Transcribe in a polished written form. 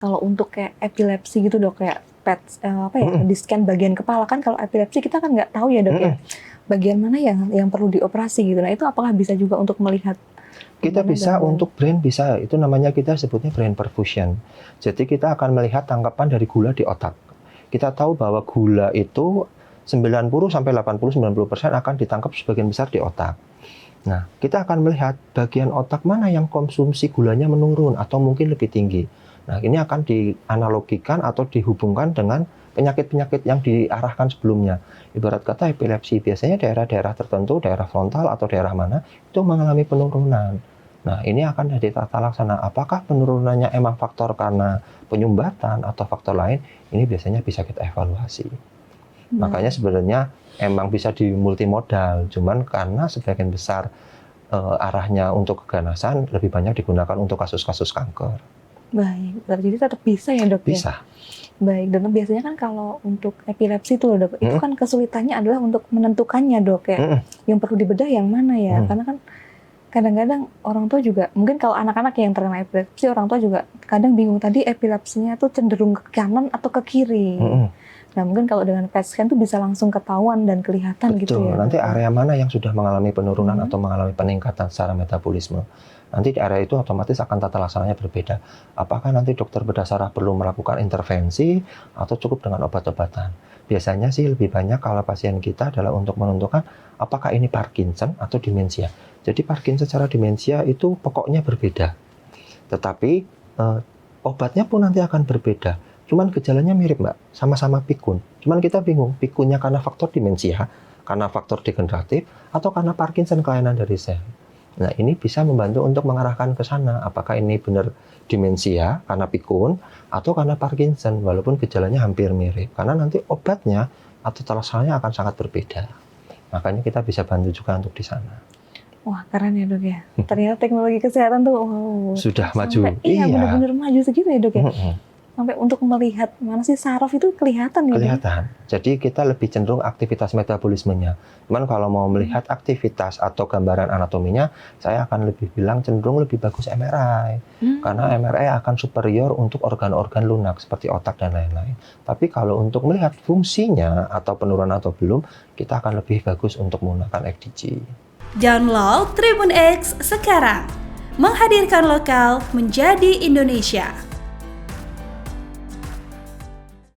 Kalau untuk kayak epilepsi gitu dok, kayak PET, di scan bagian kepala kan kalau epilepsi kita kan nggak tahu ya dok ya, bagian mana yang perlu dioperasi gitu. Nah itu apakah bisa juga untuk melihat? Kita bisa untuk brain bisa, itu namanya kita sebutnya brain perfusion. Jadi kita akan melihat tangkapan dari gula di otak. Kita tahu bahwa gula itu 90-80-90% akan ditangkap sebagian besar di otak. Nah, kita akan melihat bagian otak mana yang konsumsi gulanya menurun atau mungkin lebih tinggi. Nah, ini akan dianalogikan atau dihubungkan dengan penyakit-penyakit yang diarahkan sebelumnya. Ibarat kata epilepsi, biasanya daerah-daerah tertentu, daerah frontal atau daerah mana, itu mengalami penurunan. Nah, ini akan jadi tata laksana. Apakah penurunannya emang faktor karena penyumbatan atau faktor lain? Ini biasanya bisa kita evaluasi. Makanya sebenarnya emang bisa di multimodal, cuman karena sebagian besar arahnya untuk keganasan lebih banyak digunakan untuk kasus-kasus kanker. Baik, jadi tetap bisa ya dok? Bisa. Ya? Baik, dan biasanya kan kalau untuk epilepsi itu dok, itu kan kesulitannya adalah untuk menentukannya dok ya, yang perlu dibedah yang mana ya, karena kan kadang-kadang orang tua juga, mungkin kalau anak-anak yang terkena epilepsi, orang tua juga kadang bingung tadi epilepsinya tuh cenderung ke kanan atau ke kiri. Nah mungkin kalau dengan PET scan tuh bisa langsung ketahuan dan kelihatan. Betul, gitu ya. Nanti area mana yang sudah mengalami penurunan atau mengalami peningkatan secara metabolisme. Nanti di area itu otomatis akan tata laksananya berbeda. Apakah nanti dokter bedah saraf perlu melakukan intervensi atau cukup dengan obat-obatan? Biasanya sih lebih banyak kalau pasien kita adalah untuk menentukan apakah ini Parkinson atau demensia. Jadi Parkinson secara demensia itu pokoknya berbeda. Tetapi obatnya pun nanti akan berbeda. Cuman gejalanya mirip mbak, sama-sama pikun. Cuman kita bingung, pikunnya karena faktor demensia, karena faktor degeneratif, atau karena Parkinson kelainan dari sel. Nah ini bisa membantu untuk mengarahkan ke sana, apakah ini benar demensia karena pikun, atau karena Parkinson, walaupun gejalanya hampir mirip. Karena nanti obatnya atau terlaksananya akan sangat berbeda. Makanya kita bisa bantu juga untuk di sana. Wah keren ya dok ya, ternyata teknologi kesehatan tuh sudah maju. Iya benar-benar maju segitu ya dok ya. Sampai untuk melihat mana sih saraf itu kelihatan ya? Kelihatan. Jadi kita lebih cenderung aktivitas metabolismenya. Cuman kalau mau melihat aktivitas atau gambaran anatominya, saya akan lebih bilang cenderung lebih bagus MRI. Karena MRI akan superior untuk organ-organ lunak seperti otak dan lain-lain. Tapi kalau untuk melihat fungsinya atau penurunan atau belum, kita akan lebih bagus untuk menggunakan FDG. Download Tribun X sekarang. Menghadirkan lokal menjadi Indonesia.